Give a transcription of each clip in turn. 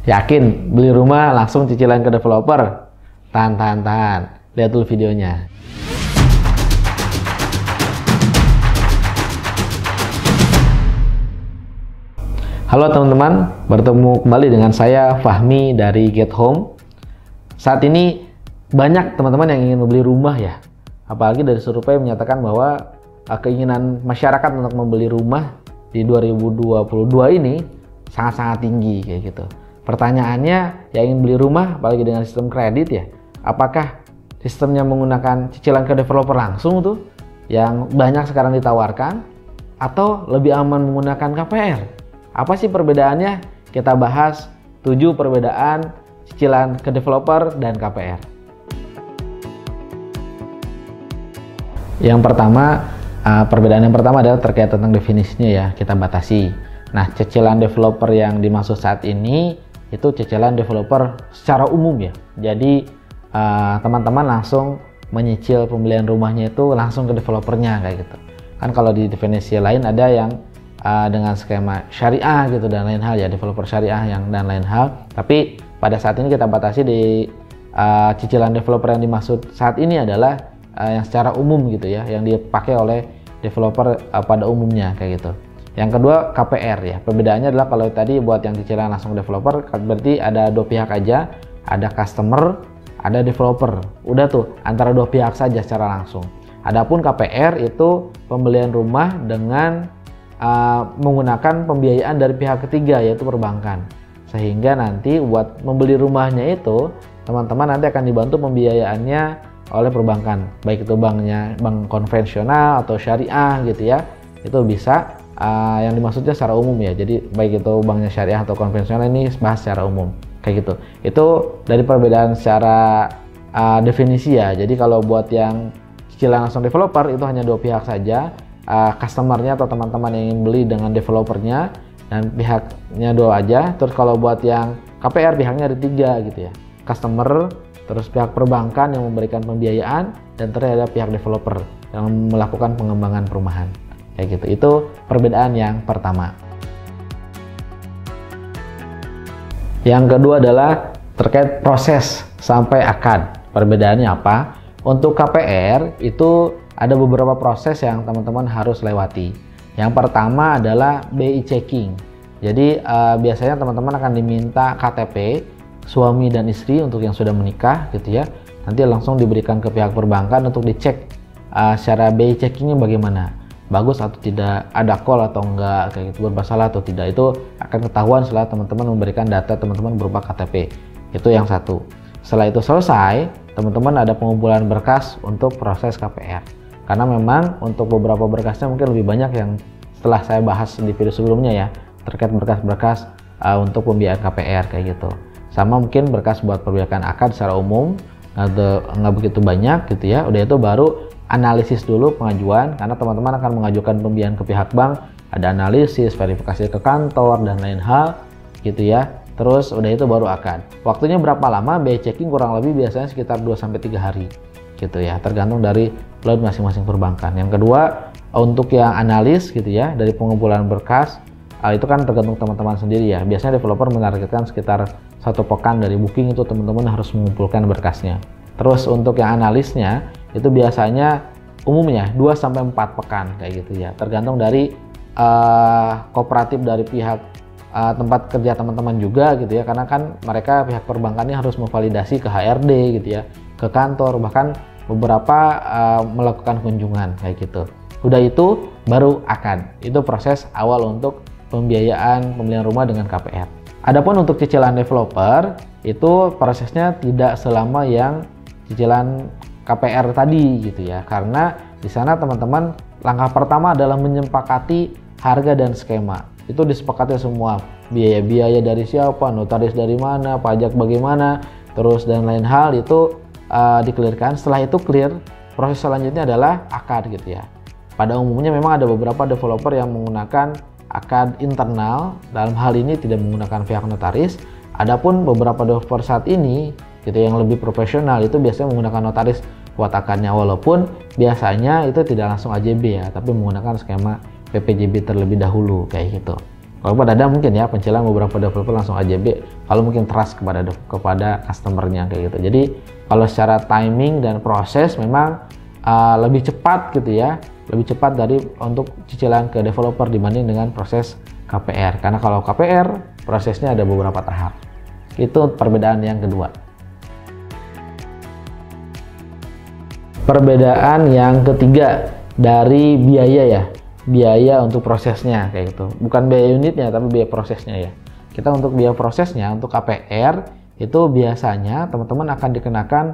Yakin beli rumah langsung cicilan ke developer? Tahan. Lihat dulu videonya. Halo teman-teman, bertemu kembali dengan saya Fahmi dari Get Home. Saat ini banyak teman-teman yang ingin membeli rumah ya. Apalagi dari survei menyatakan bahwa keinginan masyarakat untuk membeli rumah di 2022 ini sangat-sangat tinggi kayak gitu. Pertanyaannya, yang ingin beli rumah apalagi dengan sistem kredit ya, apakah sistemnya menggunakan cicilan ke developer langsung tuh yang banyak sekarang ditawarkan, atau lebih aman menggunakan KPR? Apa sih perbedaannya? Kita bahas 7 perbedaan cicilan ke developer dan KPR. Yang pertama, perbedaan yang pertama adalah terkait tentang definisinya ya, kita batasi. Nah, cicilan developer yang dimaksud saat ini itu cicilan developer secara umum ya. Jadi teman-teman langsung menyicil pembelian rumahnya itu langsung ke developernya kayak gitu. Kan kalau di definisi lain ada yang dengan skema syariah gitu dan lain hal ya, developer syariah yang dan lain hal. Tapi pada saat ini kita batasi di cicilan developer yang dimaksud saat ini adalah yang secara umum gitu ya, yang dipakai oleh developer pada umumnya kayak gitu. Yang kedua KPR ya, perbedaannya adalah kalau tadi buat yang cicilan langsung developer berarti ada dua pihak aja, ada customer, ada developer. Udah tuh antara dua pihak saja secara langsung. Adapun KPR itu pembelian rumah dengan menggunakan pembiayaan dari pihak ketiga yaitu perbankan. Sehingga nanti buat membeli rumahnya itu teman-teman nanti akan dibantu pembiayaannya oleh perbankan, baik itu bank konvensional atau syariah gitu ya. Itu bisa yang dimaksudnya secara umum ya, jadi baik itu banknya syariah atau konvensional, ini bahas secara umum kayak gitu. Itu dari perbedaan secara definisi ya. Jadi kalau buat yang cicilan langsung developer itu hanya dua pihak saja, customernya atau teman-teman yang ingin beli dengan developernya, dan pihaknya dua aja. Terus kalau buat yang KPR pihaknya ada 3 gitu ya, customer, terus pihak perbankan yang memberikan pembiayaan, dan terhadap pihak developer yang melakukan pengembangan perumahan kayak gitu. Itu perbedaan yang pertama. Yang kedua adalah terkait proses sampai akad. Perbedaannya apa? Untuk KPR itu ada beberapa proses yang teman-teman harus lewati. Yang pertama adalah BI checking. Jadi biasanya teman-teman akan diminta KTP suami dan istri untuk yang sudah menikah gitu ya. Nanti langsung diberikan ke pihak perbankan untuk dicek secara BI checkingnya bagaimana, bagus atau tidak, ada call atau enggak, kayak gitu, bermasalah atau tidak. Itu akan ketahuan setelah teman-teman memberikan data teman-teman berupa KTP. Itu yang satu. Setelah itu selesai, teman-teman ada pengumpulan berkas untuk proses KPR. Karena memang untuk beberapa berkasnya mungkin lebih banyak yang setelah saya bahas di video sebelumnya ya, terkait berkas-berkas untuk pembiayaan KPR kayak gitu. Sama mungkin berkas buat pembiayaan akad secara umum nggak begitu banyak gitu ya. Udah itu baru analisis dulu pengajuan, karena teman-teman akan mengajukan pembiayaan ke pihak bank, ada analisis, verifikasi ke kantor dan lain hal gitu ya. Terus udah itu baru akad. Waktunya berapa lama? BI checking kurang lebih biasanya sekitar 2-3 hari gitu ya, tergantung dari load masing-masing perbankan. Yang kedua, untuk yang analis gitu ya, dari pengumpulan berkas itu kan tergantung teman-teman sendiri ya. Biasanya developer menargetkan sekitar 1 pekan dari booking itu teman-teman harus mengumpulkan berkasnya. Terus untuk yang analisnya itu biasanya umumnya 2-4 pekan kayak gitu ya, tergantung dari kooperatif dari pihak tempat kerja teman-teman juga gitu ya, karena kan mereka pihak perbankannya harus memvalidasi ke HRD gitu ya, ke kantor, bahkan beberapa melakukan kunjungan kayak gitu. Udah itu baru akad. Itu proses awal untuk pembiayaan pembelian rumah dengan KPR. Adapun untuk cicilan developer itu prosesnya tidak selama yang cicilan KPR tadi gitu ya, karena di sana teman-teman langkah pertama adalah menyepakati harga dan skema. Itu disepakati semua, biaya-biaya dari siapa, notaris dari mana, pajak bagaimana, terus dan lain hal itu dikelirkan. Setelah itu clear, proses selanjutnya adalah akad gitu ya. Pada umumnya memang ada beberapa developer yang menggunakan akad internal, dalam hal ini tidak menggunakan pihak notaris. Adapun beberapa developer saat ini gitu yang lebih profesional itu biasanya menggunakan notaris buat akadnya, walaupun biasanya itu tidak langsung AJB ya, tapi menggunakan skema PPJB terlebih dahulu kayak gitu. Walaupun ada mungkin ya pencicilan beberapa developer langsung AJB kalau mungkin trust kepada customernya kayak gitu. Jadi kalau secara timing dan proses memang lebih cepat gitu ya, lebih cepat dari untuk cicilan ke developer dibanding dengan proses KPR. Karena kalau KPR prosesnya ada beberapa tahap. Itu perbedaan yang kedua. Perbedaan yang ketiga dari biaya ya, biaya untuk prosesnya kayak gitu. Bukan biaya unitnya tapi biaya prosesnya ya. Kita untuk biaya prosesnya untuk KPR itu biasanya teman-teman akan dikenakan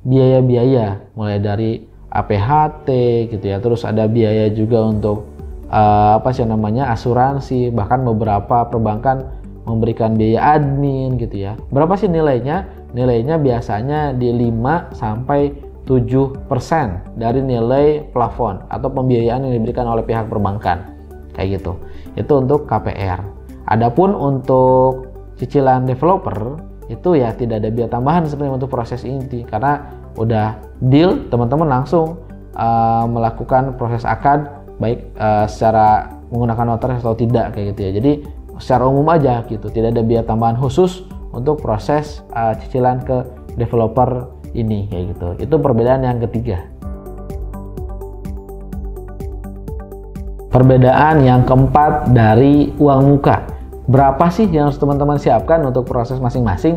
biaya-biaya mulai dari APHT gitu ya. Terus ada biaya juga untuk asuransi, bahkan beberapa perbankan memberikan biaya admin gitu ya. Berapa sih nilainya? Nilainya biasanya di 5 sampai 7% dari nilai plafon atau pembiayaan yang diberikan oleh pihak perbankan kayak gitu. Itu untuk KPR. Adapun untuk cicilan developer itu ya tidak ada biaya tambahan sebenarnya untuk proses inti, karena udah deal teman-teman langsung melakukan proses akad baik secara menggunakan notaris atau tidak kayak gitu ya. Jadi secara umum aja gitu, tidak ada biaya tambahan khusus untuk proses cicilan ke developer ini kayak gitu. Itu perbedaan yang ketiga. Perbedaan yang keempat dari uang muka. Berapa sih yang harus teman-teman siapkan untuk proses masing-masing?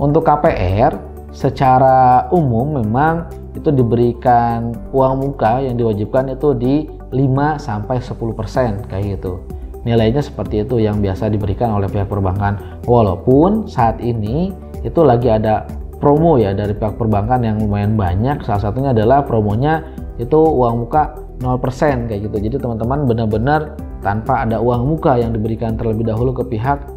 Untuk KPR secara umum memang itu diberikan uang muka yang diwajibkan itu di 5 sampai 10% kayak gitu. Nilainya seperti itu yang biasa diberikan oleh pihak perbankan. Walaupun saat ini itu lagi ada promo ya dari pihak perbankan yang lumayan banyak. Salah satunya adalah promonya itu uang muka 0% kayak gitu. Jadi teman-teman benar-benar tanpa ada uang muka yang diberikan terlebih dahulu ke pihak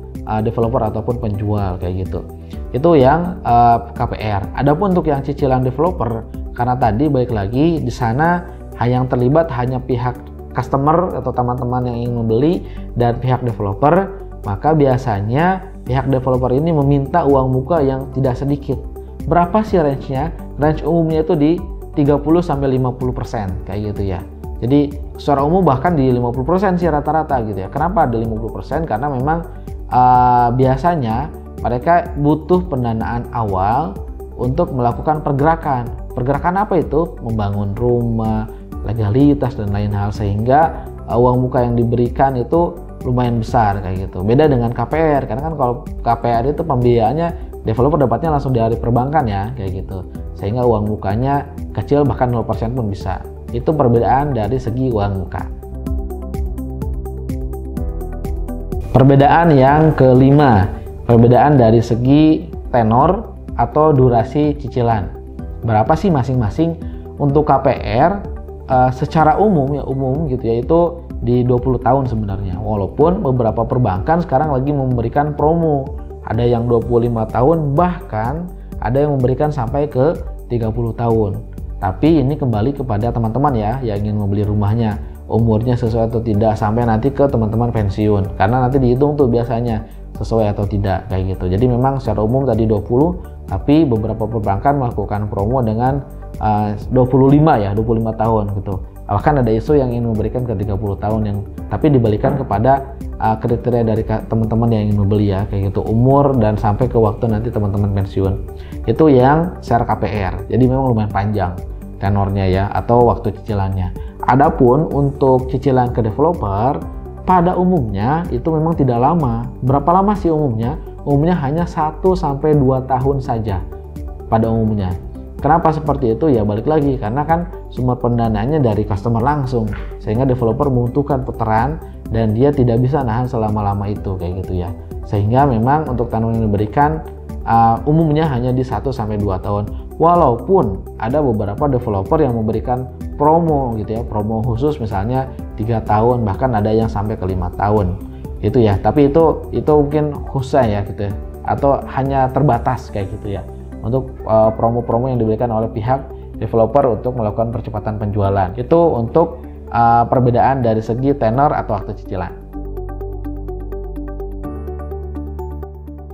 developer ataupun penjual kayak gitu. Itu yang KPR. Adapun untuk yang cicilan developer, karena tadi balik lagi di sana yang terlibat hanya pihak customer atau teman-teman yang ingin membeli dan pihak developer, maka biasanya pihak developer ini meminta uang muka yang tidak sedikit. Berapa sih range-nya? Range umumnya itu di 30-50% kayak gitu ya. Jadi secara umum bahkan di 50% sih rata-rata gitu ya. Kenapa ada 50%? Karena memang biasanya mereka butuh pendanaan awal untuk melakukan pergerakan. Pergerakan apa itu? Membangun rumah, legalitas dan lain hal, sehingga uang muka yang diberikan itu lumayan besar kayak gitu. Beda dengan KPR, karena kan kalau KPR itu pembiayaannya developer dapatnya langsung dari perbankan ya kayak gitu, sehingga uang mukanya kecil bahkan 0% pun bisa. Itu perbedaan dari segi uang muka. Perbedaan yang kelima, perbedaan dari segi tenor atau durasi cicilan. Berapa sih masing-masing? Untuk KPR secara umum ya gitu ya, itu di 20 tahun sebenarnya. Walaupun beberapa perbankan sekarang lagi memberikan promo. Ada yang 25 tahun, bahkan ada yang memberikan sampai ke 30 tahun. Tapi ini kembali kepada teman-teman ya yang ingin membeli rumahnya, umurnya sesuai atau tidak, sampai nanti ke teman-teman pensiun. Karena nanti dihitung tuh biasanya sesuai atau tidak kayak gitu. Jadi memang secara umum tadi 20, tapi beberapa perbankan melakukan promo dengan 25 tahun gitu. Bahkan ada isu yang ingin memberikan ke 30 tahun yang tapi dibalikan kepada kriteria dari teman-teman yang ingin membeli ya kayak gitu, umur dan sampai ke waktu nanti teman-teman pensiun. Itu yang secara KPR. Jadi memang lumayan panjang tenornya ya atau waktu cicilannya. Adapun untuk cicilan ke developer pada umumnya itu memang tidak lama. Berapa lama sih umumnya? Umumnya hanya 1 sampai 2 tahun saja pada umumnya. Kenapa seperti itu? Ya balik lagi karena kan sumber pendanaannya dari customer langsung, sehingga developer membutuhkan putaran dan dia tidak bisa nahan selama-lama itu kayak gitu ya. Sehingga memang untuk tenor yang diberikan umumnya hanya di 1 sampai 2 tahun. Walaupun ada beberapa developer yang memberikan promo gitu ya, promo khusus misalnya 3 tahun, bahkan ada yang sampai ke 5 tahun. Itu ya, tapi itu mungkin khusus ya gitu ya, atau hanya terbatas kayak gitu ya. Untuk promo-promo yang diberikan oleh pihak developer untuk melakukan percepatan penjualan. Itu untuk perbedaan dari segi tenor atau waktu cicilan.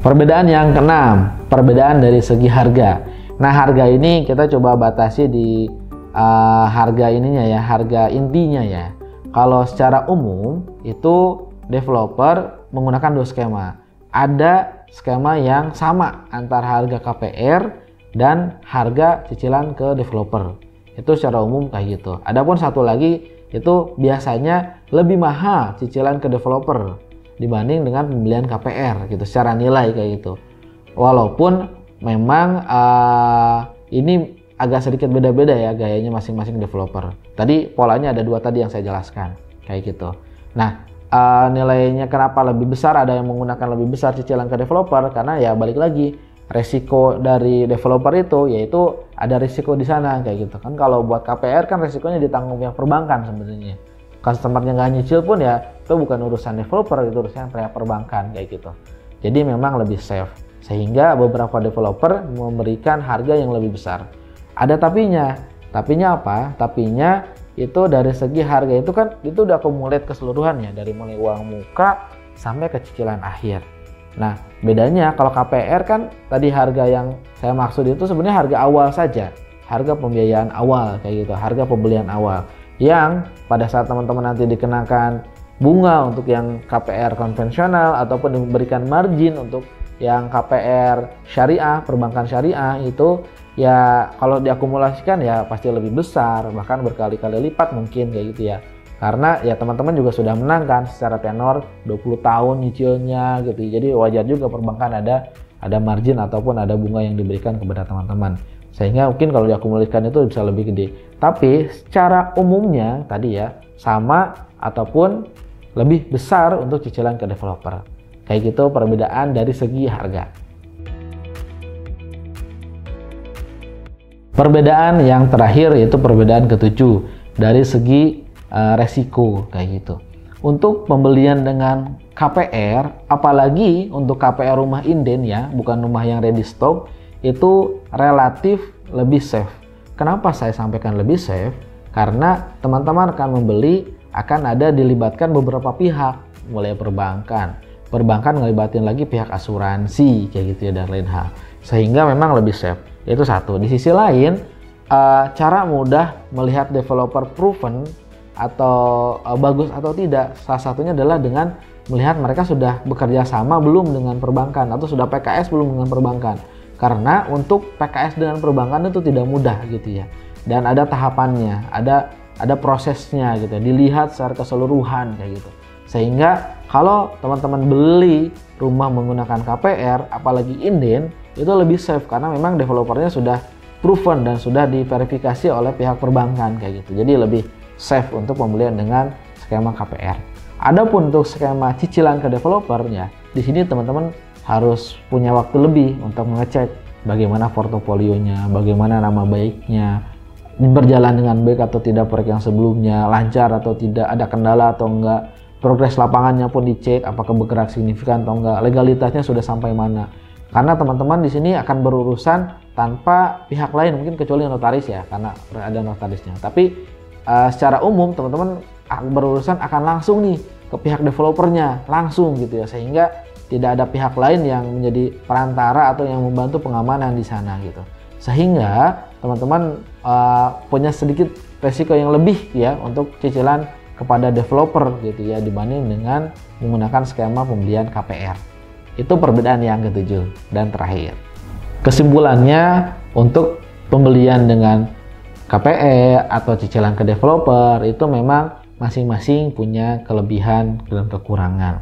Perbedaan yang keenam, perbedaan dari segi harga. Nah, harga ini kita coba batasi di harga ininya ya, harga intinya ya. Kalau secara umum itu developer menggunakan dua skema. Ada skema yang sama antara harga KPR dan harga cicilan ke developer. Itu secara umum kayak gitu. Adapun satu lagi itu biasanya lebih mahal cicilan ke developer dibanding dengan pembelian KPR gitu secara nilai kayak gitu. Walaupun memang ini agak sedikit beda-beda ya gayanya masing-masing developer. Tadi polanya ada dua tadi yang saya jelaskan kayak gitu. Nah, nilainya kenapa lebih besar, ada yang menggunakan lebih besar cicilan ke developer karena ya balik lagi resiko dari developer itu yaitu ada risiko di sana kayak gitu kan. Kalau buat KPR kan risikonya ditanggung pihak perbankan sebenarnya. Customernya nggak nyicil pun ya itu bukan urusan developer, itu urusan pihak perbankan kayak gitu. Jadi memang lebih safe sehingga beberapa developer memberikan harga yang lebih besar. Ada tapinya apa? Tapinya itu dari segi harga itu kan itu udah akumulate keseluruhannya dari mulai uang muka sampai ke cicilan akhir. Nah, bedanya kalau KPR kan tadi harga yang saya maksud itu sebenarnya harga awal saja, harga pembiayaan awal kayak gitu, harga pembelian awal. Yang pada saat teman-teman nanti dikenakan bunga untuk yang KPR konvensional ataupun diberikan margin untuk yang KPR syariah, perbankan syariah itu ya kalau diakumulasikan ya pasti lebih besar, bahkan berkali-kali lipat mungkin kayak gitu ya. Karena ya teman-teman juga sudah menang kan secara tenor 20 tahun nyicilnya gitu. Jadi wajar juga perbankan ada margin ataupun ada bunga yang diberikan kepada teman-teman. Sehingga mungkin kalau diakumulasikan itu bisa lebih gede. Tapi secara umumnya tadi ya sama ataupun lebih besar untuk cicilan ke developer. Kayak gitu perbedaan dari segi harga. Perbedaan yang terakhir yaitu perbedaan ketujuh dari segi resiko kayak gitu. Untuk pembelian dengan KPR, apalagi untuk KPR rumah inden ya, bukan rumah yang ready stock, itu relatif lebih safe. Kenapa saya sampaikan lebih safe? Karena teman-teman akan membeli akan ada dilibatkan beberapa pihak, mulai perbankan ngelibatin lagi pihak asuransi kayak gitu ya dan lain hal. Sehingga memang lebih safe. Itu satu. Di sisi lain, cara mudah melihat developer proven atau bagus atau tidak, salah satunya adalah dengan melihat mereka sudah bekerja sama belum dengan perbankan atau sudah PKS belum dengan perbankan. Karena untuk PKS dengan perbankan itu tidak mudah gitu ya. Dan ada tahapannya, ada prosesnya gitu. Dilihat secara keseluruhan kayak gitu. Sehingga kalau teman-teman beli rumah menggunakan KPR, apalagi inden, itu lebih safe karena memang developernya sudah proven dan sudah diverifikasi oleh pihak perbankan kayak gitu. Jadi lebih safe untuk pembelian dengan skema KPR. Adapun untuk skema cicilan ke developernya, di sini teman-teman harus punya waktu lebih untuk mengecek bagaimana portofolionya, bagaimana nama baiknya, berjalan dengan baik atau tidak proyek yang sebelumnya, lancar atau tidak, ada kendala atau enggak, progres lapangannya pun dicek apakah bergerak signifikan atau enggak, legalitasnya sudah sampai mana. Karena teman-teman di sini akan berurusan tanpa pihak lain, mungkin kecuali notaris ya, karena ada notarisnya. Tapi secara umum teman-teman berurusan akan langsung nih ke pihak developernya, langsung gitu ya, sehingga tidak ada pihak lain yang menjadi perantara atau yang membantu pengamanan di sana gitu. Sehingga teman-teman punya sedikit resiko yang lebih ya untuk cicilan kepada developer gitu ya dibanding dengan menggunakan skema pembelian KPR. Itu perbedaan yang ketujuh dan terakhir. Kesimpulannya untuk pembelian dengan KPR atau cicilan ke developer itu memang masing-masing punya kelebihan dan kekurangan.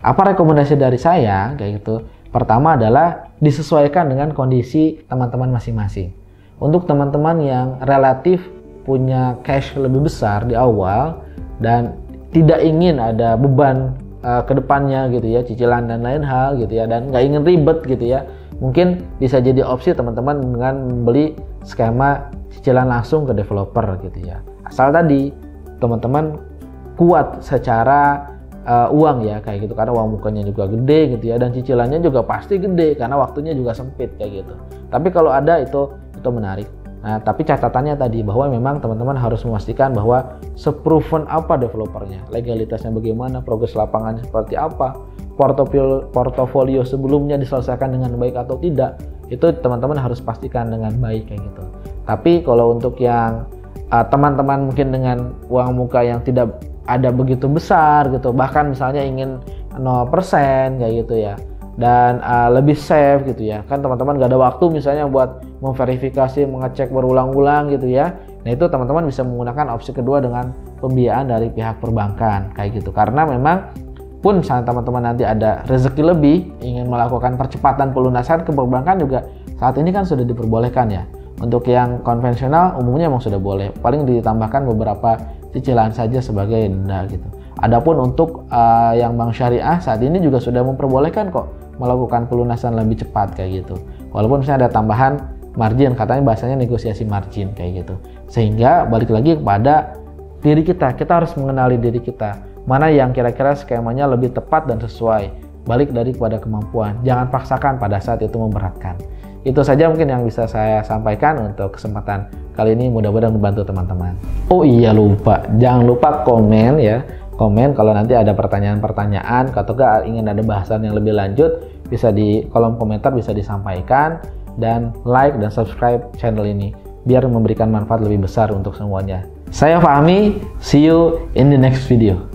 Apa rekomendasi dari saya kayak gitu? Pertama adalah disesuaikan dengan kondisi teman-teman masing-masing. Untuk teman-teman yang relatif punya cash lebih besar di awal dan tidak ingin ada beban ke depannya gitu ya, cicilan dan lain hal gitu ya, dan nggak ingin ribet gitu ya, mungkin bisa jadi opsi teman-teman dengan membeli skema cicilan langsung ke developer gitu ya. Asal tadi teman-teman kuat secara uang ya kayak gitu, karena uang mukanya juga gede gitu ya, dan cicilannya juga pasti gede karena waktunya juga sempit kayak gitu. Tapi kalau ada itu menarik. Nah, tapi catatannya tadi bahwa memang teman-teman harus memastikan bahwa seproven apa developernya, legalitasnya bagaimana, progres lapangannya seperti apa, portofolio sebelumnya diselesaikan dengan baik atau tidak, itu teman-teman harus pastikan dengan baik kayak gitu. Tapi kalau untuk yang teman-teman mungkin dengan uang muka yang tidak ada begitu besar gitu, bahkan misalnya ingin 0% kayak gitu ya, dan lebih safe gitu ya. Kan teman-teman gak ada waktu misalnya buat memverifikasi, mengecek berulang-ulang gitu ya. Nah itu teman-teman bisa menggunakan opsi kedua dengan pembiayaan dari pihak perbankan kayak gitu. Karena memang pun saat teman-teman nanti ada rezeki lebih, ingin melakukan percepatan pelunasan ke perbankan juga saat ini kan sudah diperbolehkan ya. Untuk yang konvensional umumnya memang sudah boleh, paling ditambahkan beberapa cicilan saja sebagai denda gitu. Adapun untuk yang bank syariah saat ini juga sudah memperbolehkan kok melakukan pelunasan lebih cepat kayak gitu. Walaupun misalnya ada tambahan margin, katanya bahasanya negosiasi margin kayak gitu. Sehingga balik lagi kepada diri kita harus mengenali diri kita. Mana yang kira-kira skemanya lebih tepat dan sesuai. Balik dari kepada kemampuan. Jangan paksakan pada saat itu memberatkan. Itu saja mungkin yang bisa saya sampaikan untuk kesempatan kali ini, mudah-mudahan membantu teman-teman. Oh iya lupa, jangan lupa komen ya. Komen kalau nanti ada pertanyaan-pertanyaan atau ingin ada bahasan yang lebih lanjut, bisa di kolom komentar bisa disampaikan, dan like dan subscribe channel ini biar memberikan manfaat lebih besar untuk semuanya. Saya Fahmi, see you in the next video.